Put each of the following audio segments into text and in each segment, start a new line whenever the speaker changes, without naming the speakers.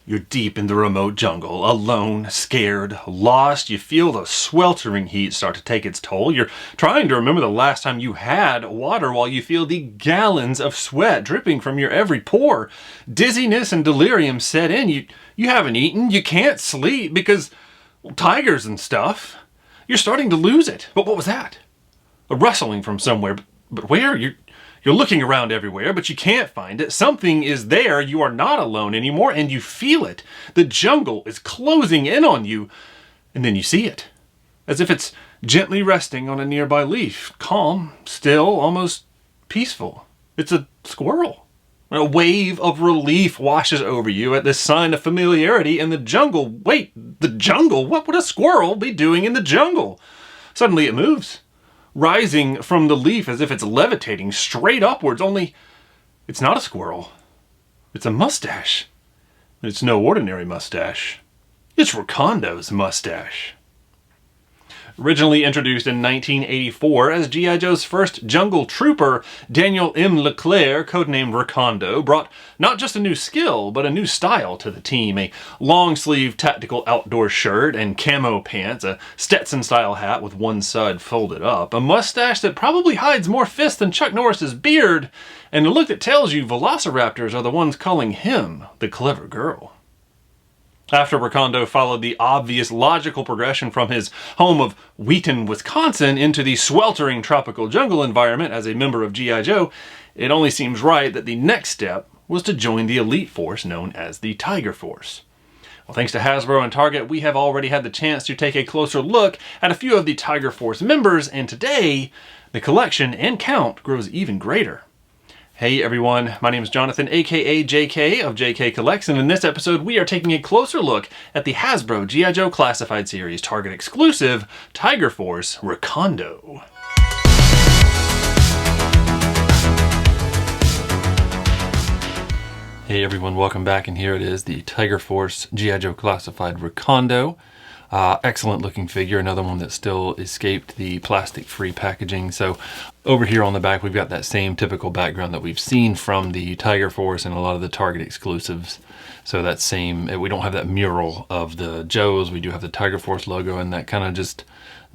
You're deep in the remote jungle, alone, scared, lost. You feel the sweltering heat start to take its toll. You're trying to remember the last time you had water while you feel the gallons of sweat dripping from your every pore. Dizziness and delirium set in. You haven't eaten. You can't sleep because tigers and stuff. You're starting to lose it. But what was that? A rustling from somewhere. But where? You're looking around everywhere, but you can't find it. Something is there. You are not alone anymore, and you feel it. The jungle is closing in on you, and then you see it, as if it's gently resting on a nearby leaf. Calm, still, almost peaceful. It's a squirrel. A wave of relief washes over you at this sign of familiarity in the jungle. Wait, the jungle? What would a squirrel be doing in the jungle? Suddenly it moves, rising from the leaf as if it's levitating straight upwards, only it's not a squirrel. It's a mustache. It's no ordinary mustache. It's Recondo's mustache. Originally introduced in 1984 as G.I. Joe's first jungle trooper, Daniel M. LeClaire, codenamed Recondo, brought not just a new skill, but a new style to the team. A long-sleeve tactical outdoor shirt and camo pants, a Stetson-style hat with one side folded up, a mustache that probably hides more fists than Chuck Norris's beard, and a look that tells you velociraptors are the ones calling him the clever girl. After Recondo followed the obvious logical progression from his home of Wheaton, Wisconsin into the sweltering tropical jungle environment as a member of G.I. Joe, it only seems right that the next step was to join the elite force known as the Tiger Force. Well, thanks to Hasbro and Target, we have already had the chance to take a closer look at a few of the Tiger Force members, and today, the collection and count grows even greater. Hey everyone, my name is Jonathan, aka JK of JK Collects, and in this episode we are taking a closer look at the Hasbro G.I. Joe Classified Series Target exclusive Tiger Force Recondo. Hey everyone, welcome back, and here it is, the Tiger Force G.I. Joe Classified Recondo. Excellent looking figure, another one that still escaped the plastic-free packaging. So over here on the back, we've got that same typical background that we've seen from the Tiger Force and a lot of the Target exclusives. So that same, we don't have that mural of the Joes, we do have the Tiger Force logo and that kind of just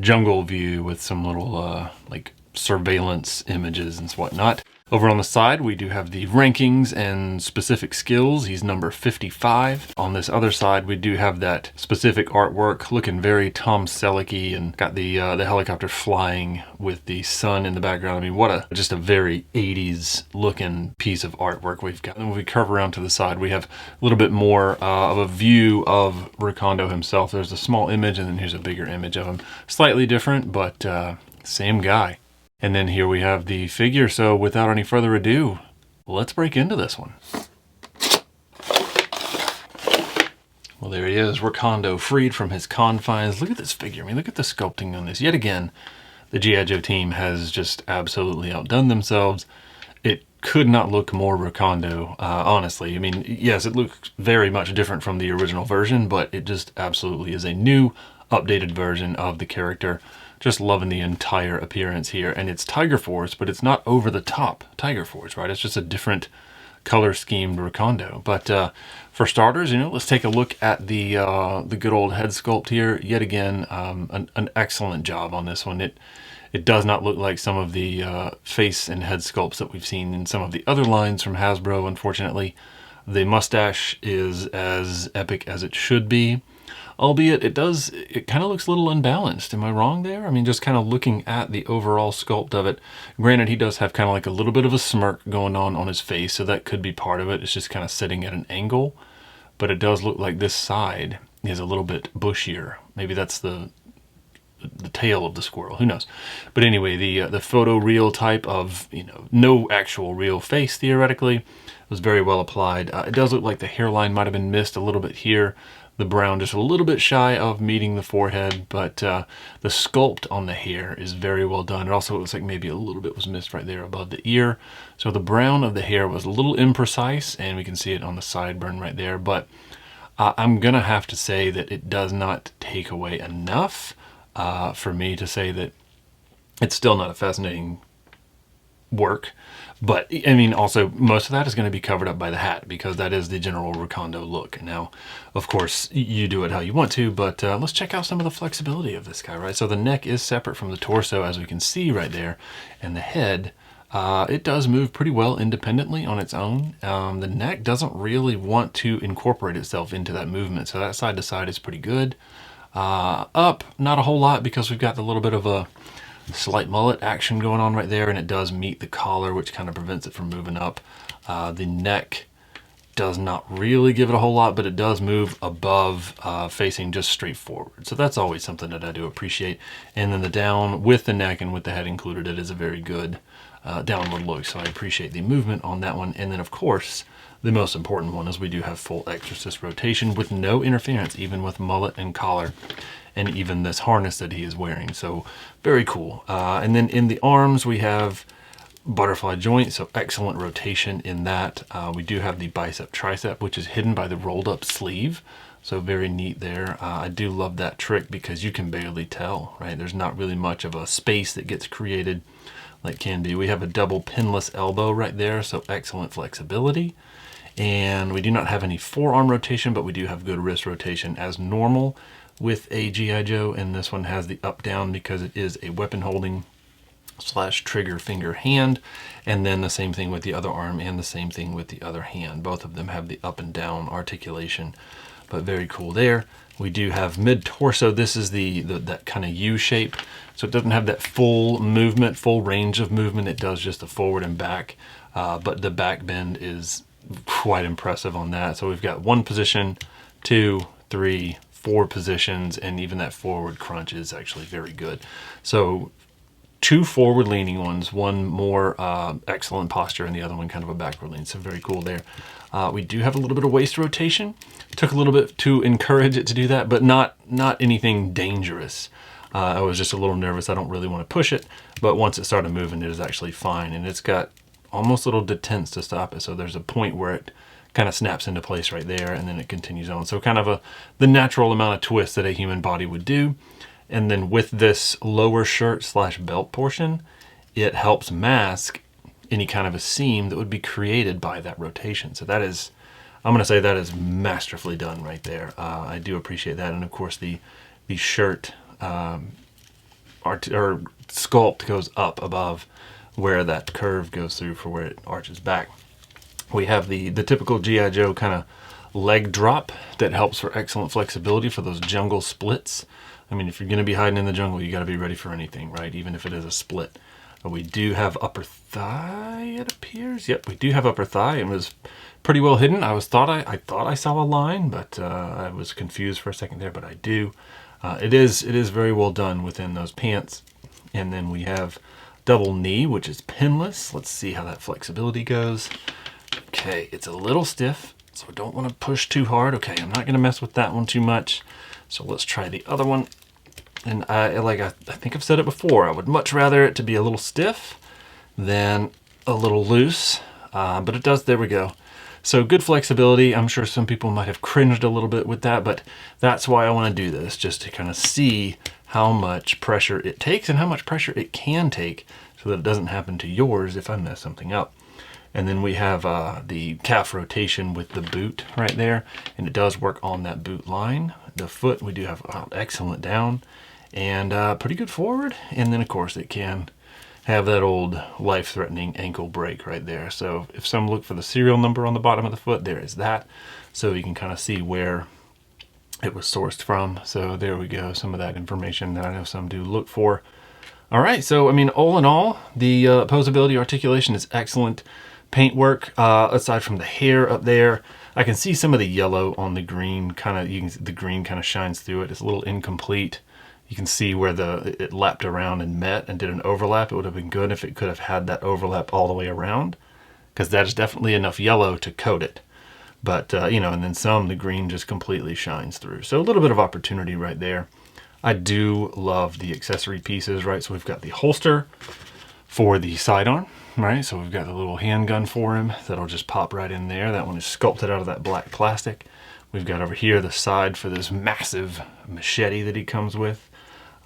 jungle view with some little like surveillance images and whatnot. Over on the side, we do have the rankings and specific skills. He's number 55. On this other side, we do have that specific artwork looking very Tom Selleck-y and got the helicopter flying with the sun in the background. I mean, just a very 80s looking piece of artwork we've got. And when we curve around to the side, we have a little bit more of a view of Recondo himself. There's a small image, and then here's a bigger image of him. Slightly different, but same guy. And then here we have the figure, so without any further ado, let's break into this one. Well, there he is, Recondo, freed from his confines. Look at this figure. I mean, look at the sculpting on this. Yet again, the G.I. Joe team has just absolutely outdone themselves. It could not look more Recondo, honestly. I mean, yes, it looks very much different from the original version, but it just absolutely is a new, updated version of the character. Just loving the entire appearance here. And it's Tiger Force, but it's not over-the-top Tiger Force, right? It's just a different color-schemed Recondo. But for starters, let's take a look at the good old head sculpt here. Yet again, an excellent job on this one. It does not look like some of the face and head sculpts that we've seen in some of the other lines from Hasbro, unfortunately. The mustache is as epic as it should be. Albeit it kind of looks a little unbalanced. Am I wrong there? I mean, just kind of looking at the overall sculpt of it. Granted, he does have kind of like a little bit of a smirk going on his face, so that could be part of it. It's just kind of sitting at an angle. But it does look like this side is a little bit bushier. Maybe that's the tail of the squirrel. Who knows? But anyway, the photoreal type of, no actual real face, theoretically, was very well applied. It does look like the hairline might have been missed a little bit here. The brown just a little bit shy of meeting the forehead, but the sculpt on the hair is very well done. It also looks like maybe a little bit was missed right there above the ear. So the brown of the hair was a little imprecise, and we can see it on the sideburn right there. But I'm going to have to say that it does not take away enough for me to say that it's still not a fascinating work. But I mean, also most of that is going to be covered up by the hat because that is the general Recondo look. Now, of course, you do it how you want to, but let's check out some of the flexibility of this guy, right? So the neck is separate from the torso, as we can see right there, and the head, it does move pretty well independently on its own. The neck doesn't really want to incorporate itself into that movement, so that side to side is pretty good. Up, not a whole lot because we've got the little bit of a slight mullet action going on right there, and it does meet the collar, which kind of prevents it from moving up. The neck does not really give it a whole lot, but it does move above, facing just straight forward. So that's always something that I do appreciate. And then the down with the neck and with the head included, it is a very good downward look. So I appreciate the movement on that one. And then of course, the most important one is we do have full exorcist rotation with no interference, even with mullet and collar, and even this harness that he is wearing. So very cool. And then in the arms, we have butterfly joint, so excellent rotation in that. We do have the bicep tricep, which is hidden by the rolled up sleeve. So very neat there. I do love that trick because you can barely tell, right? There's not really much of a space that gets created like can be. We have a double pinless elbow right there, so excellent flexibility. And we do not have any forearm rotation, but we do have good wrist rotation as normal with a G.I. Joe, and this one has the up down because it is a weapon holding / trigger finger hand, and then the same thing with the other arm and the same thing with the other hand. Both of them have the up and down articulation, but very cool there. We do have mid torso. This is that kind of U shape, so it doesn't have that full movement, full range of movement. It does just the forward and back, but the back bend is quite impressive on that. So we've got 1 position, 2, 3, 4 positions, and even that forward crunch is actually very good. So 2 forward leaning ones, one more excellent posture and the other one kind of a backward lean. So very cool there. We do have a little bit of waist rotation. Took a little bit to encourage it to do that, but not anything dangerous. I was just a little nervous. I don't really want to push it, but once it started moving, it is actually fine. And it's got almost little detents to stop it. So there's a point where it kind of snaps into place right there, and then it continues on. So kind of the natural amount of twist that a human body would do. And then with this lower shirt / belt portion, it helps mask any kind of a seam that would be created by that rotation. So that is, I'm going to say that is masterfully done right there. I do appreciate that. And of course the shirt or sculpt goes up above where that curve goes through for where it arches back. We have the typical G.I. Joe kind of leg drop that helps for excellent flexibility for those jungle splits. I mean, if you're going to be hiding in the jungle, you got to be ready for anything, right? Even if it is a split. We do have upper thigh, it appears. Yep, we do have upper thigh. It was pretty well hidden. I thought I saw a line, but I was confused for a second there, but I do. It is very well done within those pants. And then we have double knee, which is pinless. Let's see how that flexibility goes. Okay, it's a little stiff, so don't want to push too hard. Okay, I'm not going to mess with that one too much. So let's try the other one. And I think I've said it before, I would much rather it to be a little stiff than a little loose, but it does, there we go. So good flexibility. I'm sure some people might have cringed a little bit with that, but that's why I want to do this, just to kind of see how much pressure it takes and how much pressure it can take so that it doesn't happen to yours if I mess something up. And then we have the calf rotation with the boot right there, and it does work on that boot line. The foot, we do have excellent down and pretty good forward. And then of course it can have that old life-threatening ankle break right there. So if some look for the serial number on the bottom of the foot, there is that. So you can kind of see where it was sourced from. So there we go, some of that information that I know some do look for. All right, so I mean, all in all, the posability articulation is excellent. Paintwork, aside from the hair up there, I can see some of the yellow on the green, the green kind of shines through it. It's a little incomplete. You can see where it lapped around and met and did an overlap. It would have been good if it could have had that overlap all the way around, because that is definitely enough yellow to coat it. But, you know, and then the green just completely shines through. So a little bit of opportunity right there. I do love the accessory pieces, right? So we've got the holster for the sidearm, right? So we've got the little handgun for him that'll just pop right in there. That one is sculpted out of that black plastic. We've got over here the side for this massive machete that he comes with.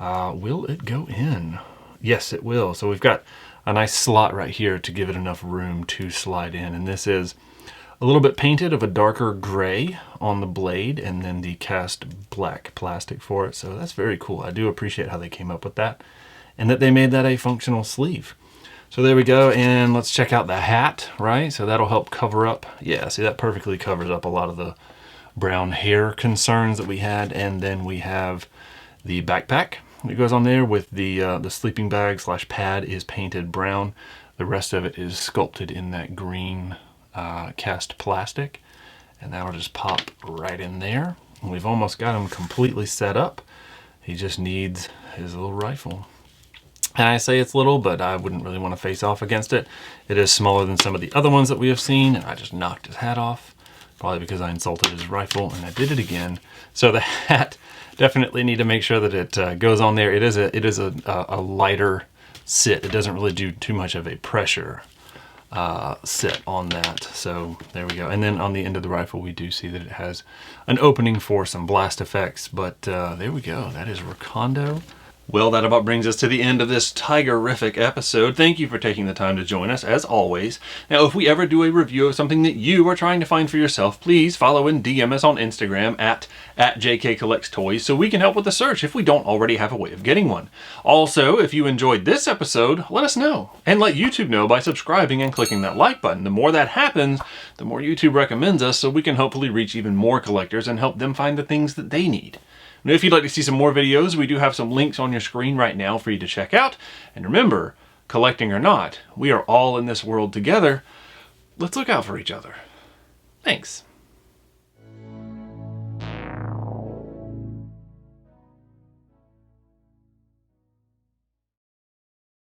Will it go in? Yes, it will. So we've got a nice slot right here to give it enough room to slide in. And this is a little bit painted of a darker gray on the blade, and then the cast black plastic for it. So that's very cool. I do appreciate how they came up with that, and that they made that a functional sleeve. So there we go, and let's check out the hat, right? So that'll help cover up. Yeah, see, that perfectly covers up a lot of the brown hair concerns that we had. And then we have the backpack that goes on there with the sleeping bag / pad is painted brown. The rest of it is sculpted in that green cast plastic, and that'll just pop right in there. And we've almost got him completely set up. He just needs his little rifle. And I say it's little, but I wouldn't really want to face off against it. It is smaller than some of the other ones that we have seen, and I just knocked his hat off, probably because I insulted his rifle, and I did it again. So the hat, definitely need to make sure that it goes on there. It is a lighter sit. It doesn't really do too much of a pressure sit on that. So there we go. And then on the end of the rifle, we do see that it has an opening for some blast effects. But there we go. That is Recondo. Well, that about brings us to the end of this Tigerific episode. Thank you for taking the time to join us, as always. Now, if we ever do a review of something that you are trying to find for yourself, please follow and DM us on Instagram at JKCollectsToys so we can help with the search if we don't already have a way of getting one. Also, if you enjoyed this episode, let us know. And let YouTube know by subscribing and clicking that like button. The more that happens, the more YouTube recommends us, so we can hopefully reach even more collectors and help them find the things that they need. Now, if you'd like to see some more videos, we do have some links on your screen right now for you to check out. And remember, collecting or not, we are all in this world together. Let's look out for each other. Thanks.